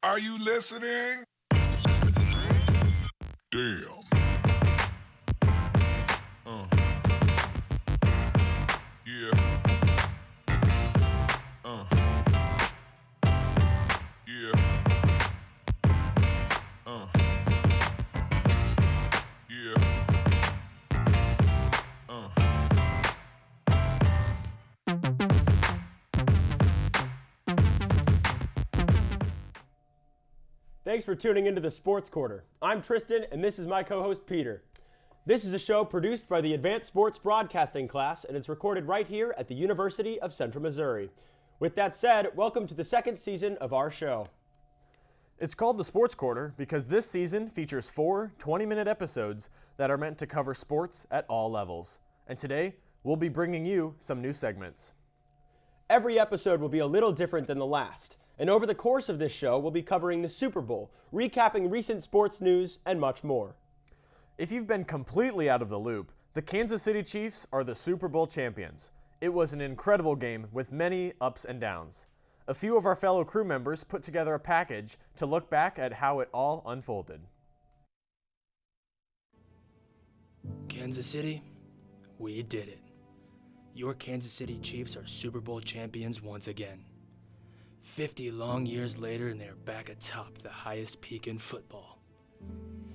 Are you listening? Damn. Yeah. Yeah. Yeah. Thanks for tuning into the Sports Quarter. I'm Tristan, and this is my co-host Peter. This is a show produced by the Advanced Sports Broadcasting class, and it's recorded right here at the University of Central Missouri. With that said, welcome to the second season of our show. It's called the Sports Quarter because this season features 4 20-minute episodes that are meant to cover sports at all levels. And today, we'll be bringing you some new segments. Every episode will be a little different than the last, and over the course of this show, we'll be covering the Super Bowl, recapping recent sports news, and much more. If you've been completely out of the loop, the Kansas City Chiefs are the Super Bowl champions. It was an incredible game with many ups and downs. A few of our fellow crew members put together a package to look back at how it all unfolded. Kansas City, we did it. Your Kansas City Chiefs are Super Bowl champions once again. 50 long years later, and they're back atop the highest peak in football.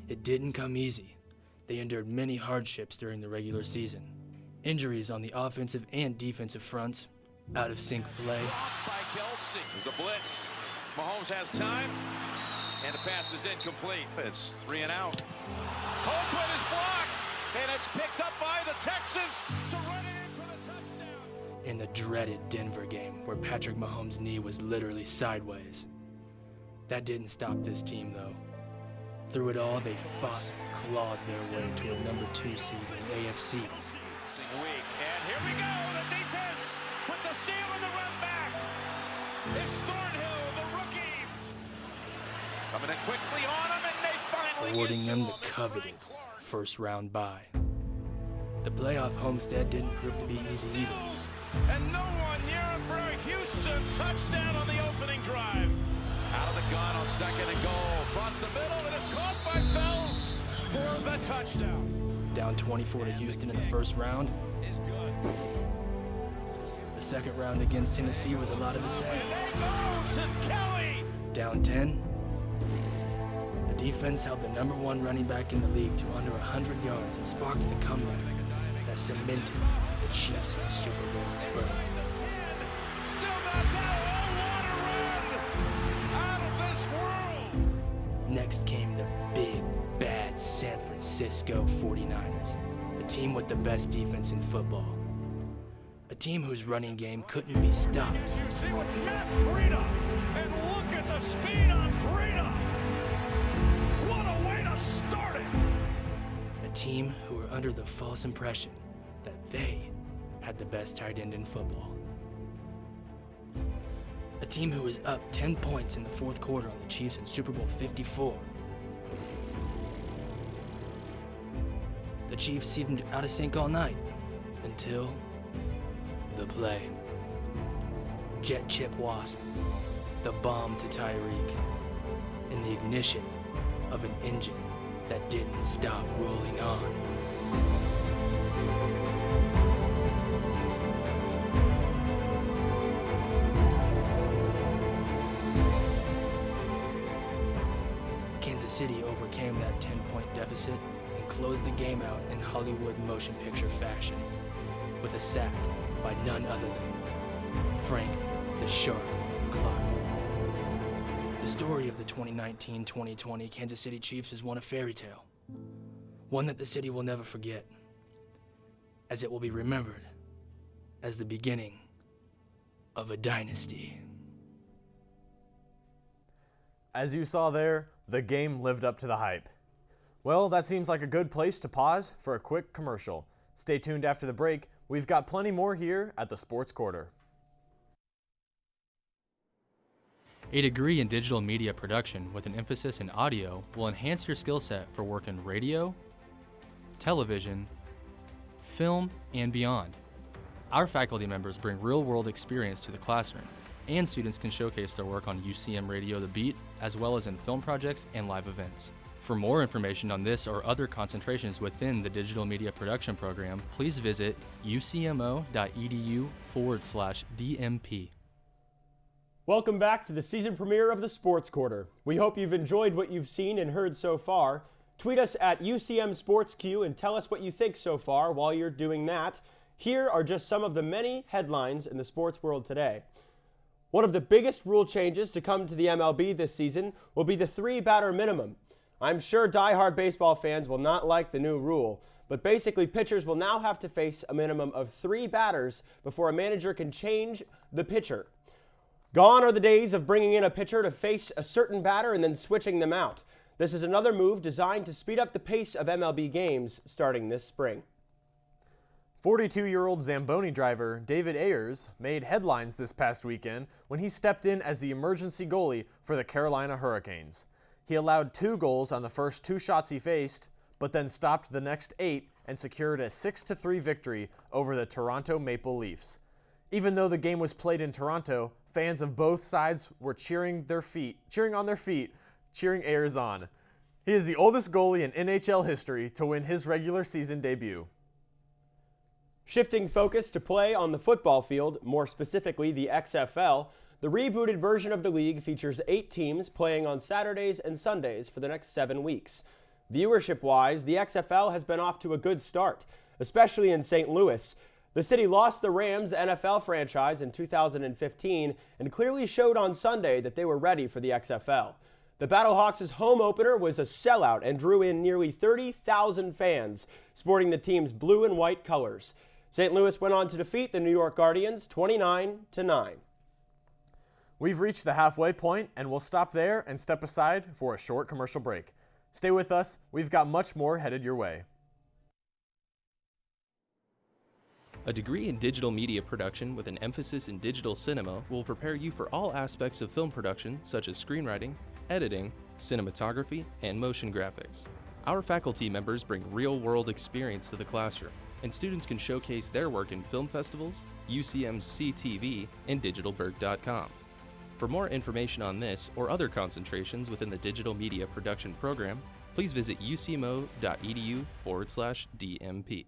It didn't come easy. They endured many hardships during the regular season. Injuries on the offensive and defensive fronts, out of sync play. Blocked by Kelsey. There's a blitz. Mahomes has time, and the pass is incomplete. It's 3 and out. Colquitt is blocked, and it's picked up by the Texans to run it in for the touchdown. In the dreaded Denver game, where Patrick Mahomes' knee was literally sideways. That didn't stop this team, though. Through it all, they fought, clawed their way to a number 2 seed in the AFC. Weak, and here we go, the defense with the steal and the run back. It's Thornhill, the rookie. Coming in quickly on him, and they finally Awarding get them to the him. It's coveted Frank Clark. first-round bye. The playoff homestead didn't prove to be easy either. And no one near him for a Houston touchdown on the opening drive. Out of the gun on 2nd and goal. Across the middle, and is caught by Fells for the touchdown. Down 24 to Houston in the first round. Is good. The second round against Tennessee was a lot of the same. And they go to Kelly. Down 10. The defense held the number 1 running back in the league to under 100 yards and sparked the comeback that cemented the Chiefs' Super Bowl berth. Still not out. Oh, what a run. Out of this world. Next came the big, bad San Francisco 49ers, a team with the best defense in football. A team whose running game couldn't be stopped. You see with Matt Breida, and look at the speed on Breida. What a way to start it. A team who were under the false impression that they had the best tight end in football. A team who was up 10 points in the fourth quarter on the Chiefs in Super Bowl 54. The Chiefs seemed out of sync all night until the play. Jet Chip Wasp, the bomb to Tyreek, and the ignition of an engine that didn't stop rolling on. Kansas City overcame that 10-point deficit and closed the game out in Hollywood motion picture fashion with a sack by none other than Frank the Shark Clark. The story of the 2019-2020 Kansas City Chiefs is one of fairy tale, one that the city will never forget, as it will be remembered as the beginning of a dynasty. As you saw there, the game lived up to the hype. Well, that seems like a good place to pause for a quick commercial. Stay tuned after the break. We've got plenty more here at the Sports Quarter. A degree in digital media production with an emphasis in audio will enhance your skill set for work in radio, television, film, and beyond. Our faculty members bring real-world experience to the classroom, and students can showcase their work on UCM Radio The Beat, as well as in film projects and live events. For more information on this or other concentrations within the Digital Media Production program, please visit ucmo.edu/DMP. Welcome back to the season premiere of the Sports Quarter. We hope you've enjoyed what you've seen and heard so far. Tweet us at UCM SportsQ and tell us what you think so far. While you're doing that, here are just some of the many headlines in the sports world today. One of the biggest rule changes to come to the MLB this season will be the 3-batter minimum. I'm sure diehard baseball fans will not like the new rule, but basically pitchers will now have to face a minimum of 3 batters before a manager can change the pitcher. Gone are the days of bringing in a pitcher to face a certain batter and then switching them out. This is another move designed to speed up the pace of MLB games starting this spring. 42-year-old Zamboni driver David Ayers made headlines this past weekend when he stepped in as the emergency goalie for the Carolina Hurricanes. He allowed 2 goals on the first 2 shots he faced, but then stopped the next 8 and secured a 6-3 victory over the Toronto Maple Leafs. Even though the game was played in Toronto, fans of both sides were cheering on their feet, cheering Ayers on. He is the oldest goalie in NHL history to win his regular season debut. Shifting focus to play on the football field, more specifically the XFL, the rebooted version of the league features 8 teams playing on Saturdays and Sundays for the next 7 weeks. Viewership-wise, the XFL has been off to a good start, especially in St. Louis. The city lost the Rams NFL franchise in 2015 and clearly showed on Sunday that they were ready for the XFL. The Battlehawks' home opener was a sellout and drew in nearly 30,000 fans, sporting the team's blue and white colors. St. Louis went on to defeat the New York Guardians 29-9. We've reached the halfway point, and we'll stop there and step aside for a short commercial break. Stay with us. We've got much more headed your way. A degree in digital media production with an emphasis in digital cinema will prepare you for all aspects of film production, such as screenwriting, editing, cinematography, and motion graphics. Our faculty members bring real-world experience to the classroom, and students can showcase their work in film festivals, UCM's CTV, and digitalberg.com. For more information on this or other concentrations within the digital media production program, please visit ucmo.edu/DMP.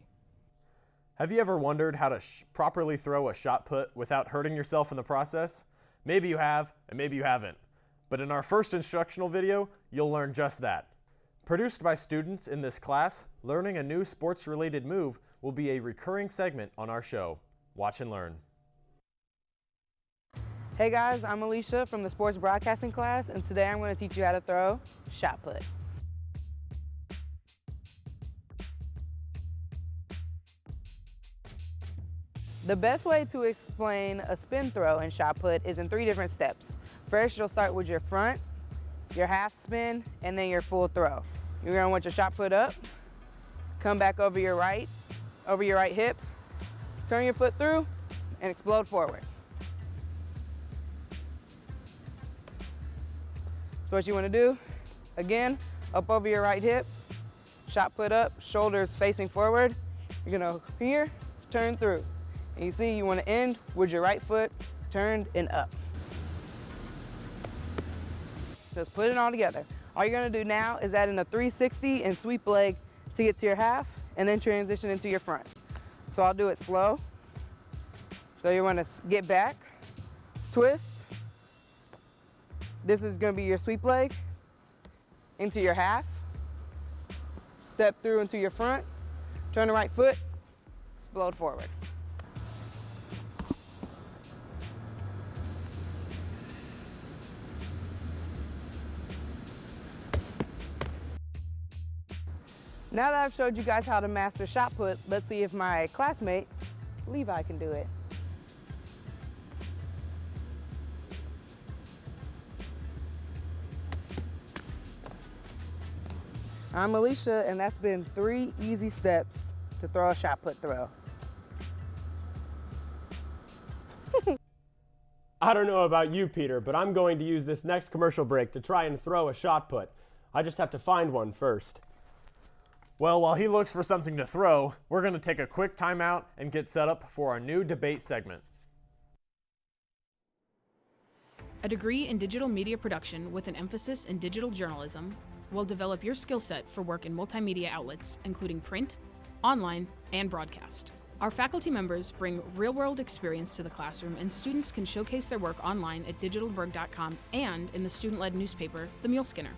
Have you ever wondered how to properly throw a shot put without hurting yourself in the process? Maybe you have, and maybe you haven't. But in our first instructional video, you'll learn just that. Produced by students in this class, learning a new sports-related move will be a recurring segment on our show. Watch and learn. Hey guys, I'm Alicia from the sports broadcasting class, and today I'm going to teach you how to throw shot put. The best way to explain a spin throw in shot put is in 3 different steps. First, you'll start with your front, your half spin, and then your full throw. You're going to want your shot put up, come back over your right hip, turn your foot through, and explode forward. So what you want to do, again, up over your right hip, shot put up, shoulders facing forward. You're going to here, turn through. And you see you want to end with your right foot turned and up. Just put it all together. All you're going to do now is add in a 360 and sweep leg to get to your half and then transition into your front. So I'll do it slow. So you want to get back, twist. This is going to be your sweep leg into your half. Step through into your front, turn the right foot, explode forward. Now that I've showed you guys how to master shot put, let's see if my classmate, Levi, can do it. I'm Alicia, and that's been 3 easy steps to throw a shot put throw. I don't know about you, Peter, but I'm going to use this next commercial break to try and throw a shot put. I just have to find one first. Well, while he looks for something to throw, we're going to take a quick timeout and get set up for our new debate segment. A degree in digital media production with an emphasis in digital journalism will develop your skill set for work in multimedia outlets, including print, online, and broadcast. Our faculty members bring real-world experience to the classroom, and students can showcase their work online at digitalberg.com and in the student-led newspaper, The Mule Skinner.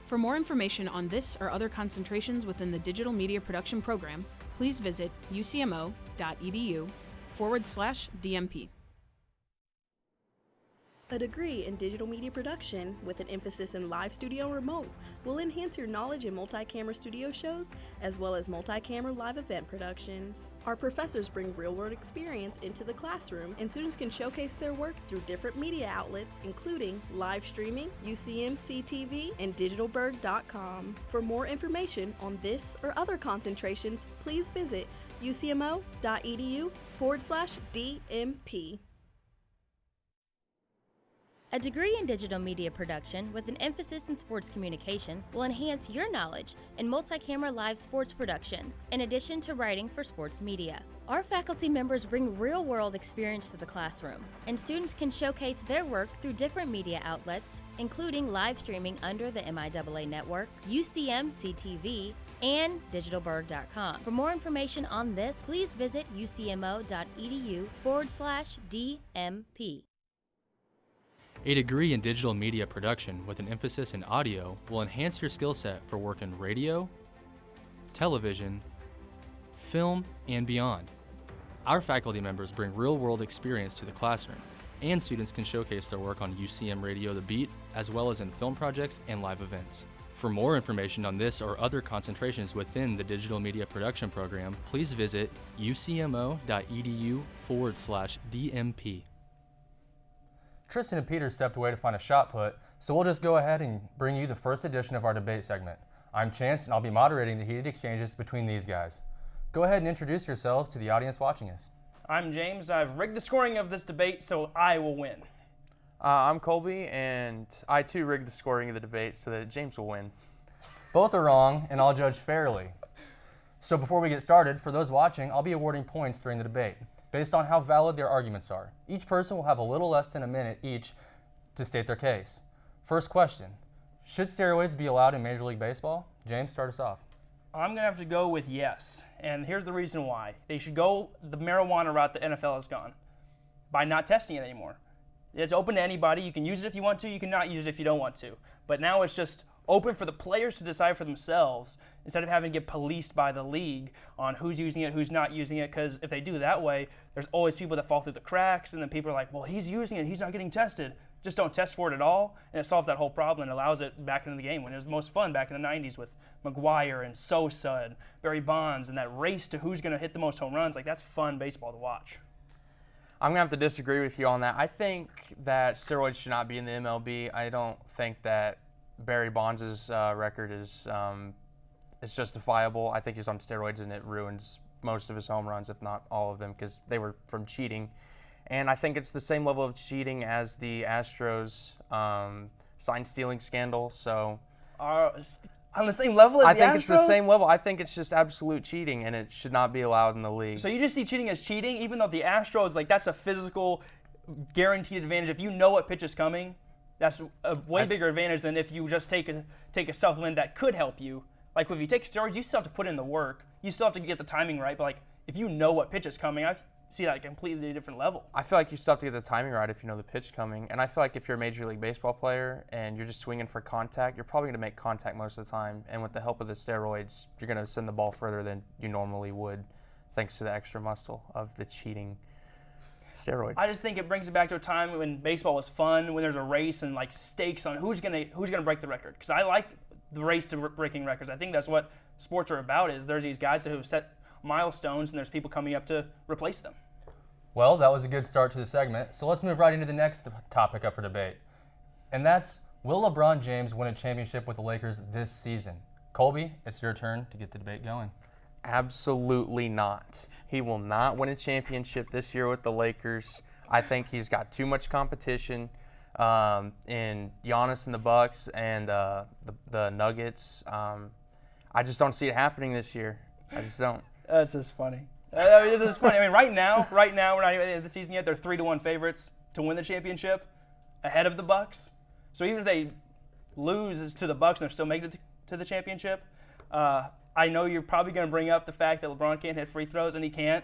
For more information on this or other concentrations within the digital media production program, please visit ucmo.edu/DMP. A degree in digital media production with an emphasis in live studio and remote will enhance your knowledge in multi-camera studio shows as well as multi-camera live event productions. Our professors bring real-world experience into the classroom, and students can showcase their work through different media outlets including live streaming, UCM CTV, and digitalberg.com. For more information on this or other concentrations, please visit ucmo.edu/DMP. A degree in digital media production with an emphasis in sports communication will enhance your knowledge in multi-camera live sports productions, in addition to writing for sports media. Our faculty members bring real-world experience to the classroom, and students can showcase their work through different media outlets, including live streaming under the MIAA network, UCM CTV, and digitalberg.com. For more information on this, please visit ucmo.edu/DMP. A degree in digital media production with an emphasis in audio will enhance your skill set for work in radio, television, film, and beyond. Our faculty members bring real-world experience to the classroom, and students can showcase their work on UCM Radio The Beat, as well as in film projects and live events. For more information on this or other concentrations within the digital media production program, please visit ucmo.edu/DMP. Tristan and Peter stepped away to find a shot put, so we'll just go ahead and bring you the first edition of our debate segment. I'm Chance, and I'll be moderating the heated exchanges between these guys. Go ahead and introduce yourselves to the audience watching us. I'm James. I've rigged the scoring of this debate, so I will win. I'm Colby, and I too rigged the scoring of the debate so that James will win. Both are wrong, and I'll judge fairly. So before we get started, for those watching, I'll be awarding points during the debate, based on how valid their arguments are. Each person will have a little less than a minute each to state their case. First question, should steroids be allowed in Major League Baseball? James, start us off. I'm going to have to go with yes, and here's the reason why. They should go the marijuana route the NFL has gone, by not testing it anymore. It's open to anybody. You can use it if you want to, you can not use it if you don't want to. But now it's just open for the players to decide for themselves instead of having to get policed by the league on who's using it, who's not using it, because if they do that way, there's always people that fall through the cracks, and then people are like, well, he's using it, he's not getting tested. Just don't test for it at all, and it solves that whole problem and allows it back into the game when it was the most fun back in the 90s with McGuire and Sosa and Barry Bonds and that race to who's going to hit the most home runs. Like, that's fun baseball to watch. I'm going to have to disagree with you on that. I think that steroids should not be in the MLB. I don't think that Barry Bonds' record is justifiable. I think he's on steroids, and it ruins most of his home runs, if not all of them, because they were from cheating. And I think it's the same level of cheating as the Astros sign stealing scandal. So on the same level as I the think Astros? it's the same level. I think it's just absolute cheating, and it should not be allowed in the league. So you just see cheating as cheating, even though the Astros, like, that's a physical guaranteed advantage. If you know what pitch is coming, that's a way bigger advantage than if you just take a supplement that could help you. Like, if you take steroids, you still have to put in the work. You still have to get the timing right. But, like, if you know what pitch is coming, I see that at a completely different level. I feel like you still have to get the timing right if you know the pitch coming. And I feel like if you're a Major League Baseball player and you're just swinging for contact, you're probably going to make contact most of the time. And with the help of the steroids, you're going to send the ball further than you normally would, thanks to the extra muscle of the cheating steroids. I just think it brings it back to a time when baseball was fun, when there's a race and, like, stakes on who's gonna break the record. Because I like the race to breaking records. I think that's what sports are about. Is there's these guys who have set milestones, and there's people coming up to replace them. Well, that was a good start to the segment, so let's move right into the next topic up for debate. And that's, will LeBron James win a championship with the Lakers this season? Colby, it's your turn to get the debate going. Absolutely not. He will not win a championship this year with the Lakers. I think he's got too much competition in Giannis and the Bucks and the Nuggets. I just don't see it happening this year. I just don't. That's just funny. This is funny. I mean, right now, we're not even in the season yet. They're 3-1 favorites to win the championship. ahead of the Bucks. So even if they lose to the Bucks and they're still making it to the championship, I know you're probably going to bring up the fact that LeBron can't hit free throws, and he can't.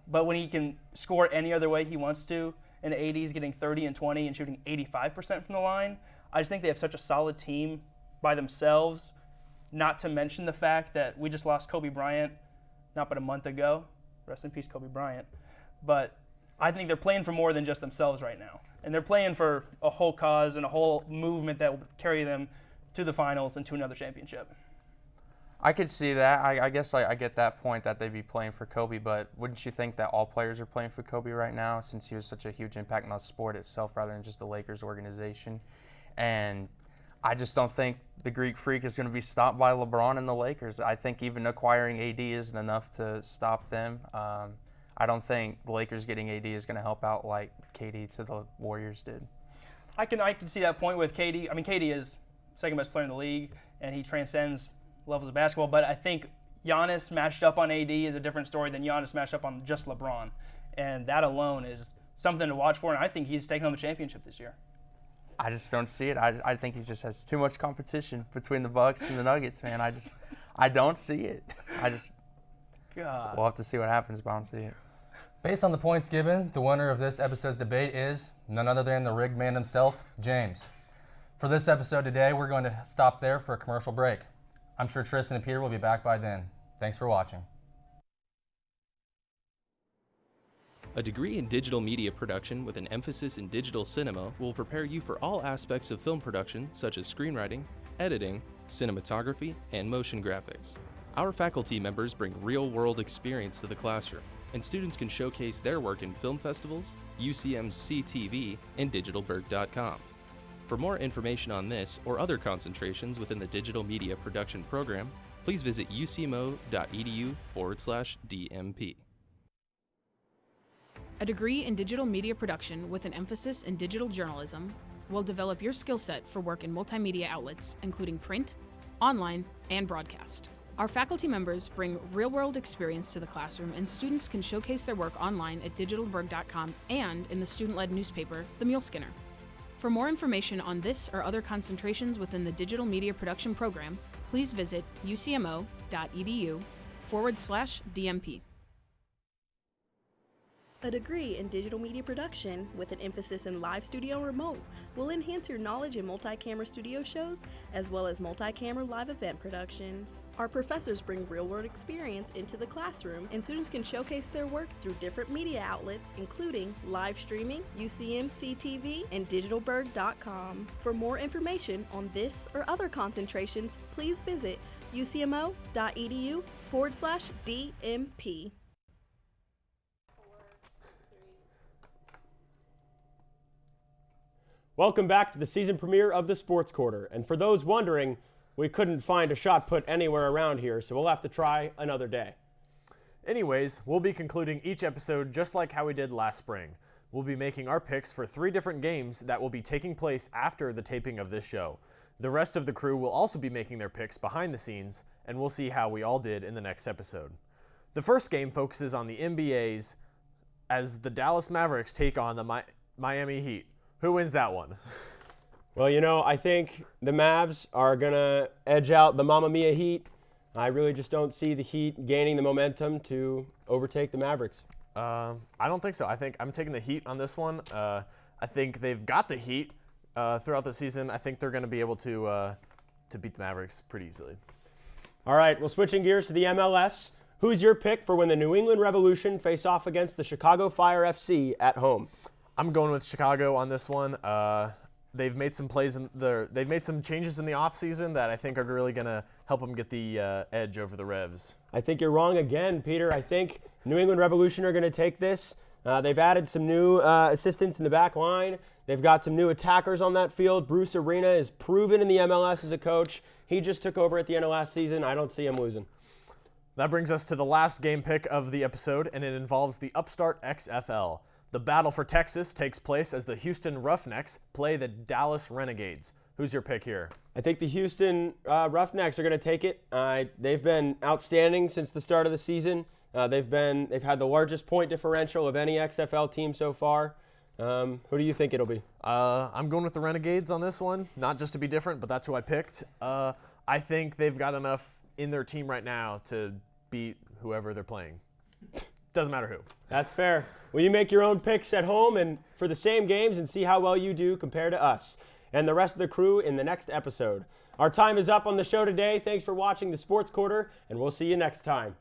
But when he can score any other way he wants to, and AD is getting 30 and 20 and shooting 85% from the line, I just think they have such a solid team by themselves, not to mention the fact that we just lost Kobe Bryant not but a month ago. Rest in peace, Kobe Bryant. But I think they're playing for more than just themselves right now. And they're playing for a whole cause and a whole movement that will carry them to the finals and to another championship. I could see that. I guess I get that point that they'd be playing for Kobe, but wouldn't you think that all players are playing for Kobe right now since he was such a huge impact on the sport itself rather than just the Lakers organization? And I just don't think the Greek Freak is going to be stopped by LeBron and the Lakers. I think even acquiring AD isn't enough to stop them. I don't think the Lakers getting AD is going to help out like KD to the Warriors did. I can see that point with KD. I mean, KD is second best player in the league, and he transcends levels of basketball. But I think Giannis matched up on AD is a different story than Giannis matched up on just LeBron. And that alone is something to watch for, and I think he's taking home the championship this year. I just don't see it. I think he just has too much competition between the Bucks and the Nuggets, man. I don't see it. God. We'll have to see what happens, but I don't see it. Based on the points given, the winner of this episode's debate is none other than the rigged man himself, James. For this episode today, we're going to stop there for a commercial break. I'm sure Tristan and Peter will be back by then. Thanks for watching. A degree in digital media production with an emphasis in digital cinema will prepare you for all aspects of film production, such as screenwriting, editing, cinematography, and motion graphics. Our faculty members bring real-world experience to the classroom, and students can showcase their work in film festivals, UCM's CTV, and digitalberg.com. For more information on this or other concentrations within the digital media production program, please visit ucmo.edu/DMP. A degree in digital media production with an emphasis in digital journalism will develop your skill set for work in multimedia outlets, including print, online, and broadcast. Our faculty members bring real-world experience to the classroom, and students can showcase their work online at digitalberg.com and in the student-led newspaper, The Muleskinner. For more information on this or other concentrations within the digital media production program, please visit ucmo.edu/DMP. A degree in digital media production with an emphasis in live studio and remote will enhance your knowledge in multi-camera studio shows as well as multi-camera live event productions. Our professors bring real-world experience into the classroom, and students can showcase their work through different media outlets including live streaming, UCM CTV, and digitalberg.com. For more information on this or other concentrations, please visit ucmo.edu/DMP. Welcome back to the season premiere of the Sports Quarter. And for those wondering, we couldn't find a shot put anywhere around here, so we'll have to try another day. Anyways, we'll be concluding each episode just like how we did last spring. We'll be making our picks for 3 different games that will be taking place after the taping of this show. The rest of the crew will also be making their picks behind the scenes, and we'll see how we all did in the next episode. The first game focuses on the NBA's as the Dallas Mavericks take on the Miami Heat. Who wins that one? Well, you know, I think the Mavs are going to edge out the Mamma Mia Heat. I really just don't see the Heat gaining the momentum to overtake the Mavericks. I don't think so. I think I'm taking the Heat on this one. I think they've got the Heat throughout the season. I think they're going to be able to beat the Mavericks pretty easily. All right, well, switching gears to the MLS. Who's your pick for when the New England Revolution face off against the Chicago Fire FC at home? I'm going with Chicago on this one. They've made some they've made some changes in the offseason that I think are really going to help them get the edge over the Revs. I think you're wrong again, Peter. I think New England Revolution are going to take this. They've added some new assistants in the back line. They've got some new attackers on that field. Bruce Arena is proven in the MLS as a coach. He just took over at the end of last season. I don't see him losing. That brings us to the last game pick of the episode, and it involves the Upstart XFL. The battle for Texas takes place as the Houston Roughnecks play the Dallas Renegades. Who's your pick here? I think the Houston Roughnecks are going to take it. They've been outstanding since the start of the season. They've had the largest point differential of any XFL team so far. Who do you think it'll be? I'm going with the Renegades on this one, not just to be different, but that's who I picked. I think they've got enough in their team right now to beat whoever they're playing. Doesn't matter who. That's fair. Well, you make your own picks at home and for the same games and see how well you do compared to us and the rest of the crew in the next episode. Our time is up on the show today. Thanks for watching the Sports Quarter, and we'll see you next time.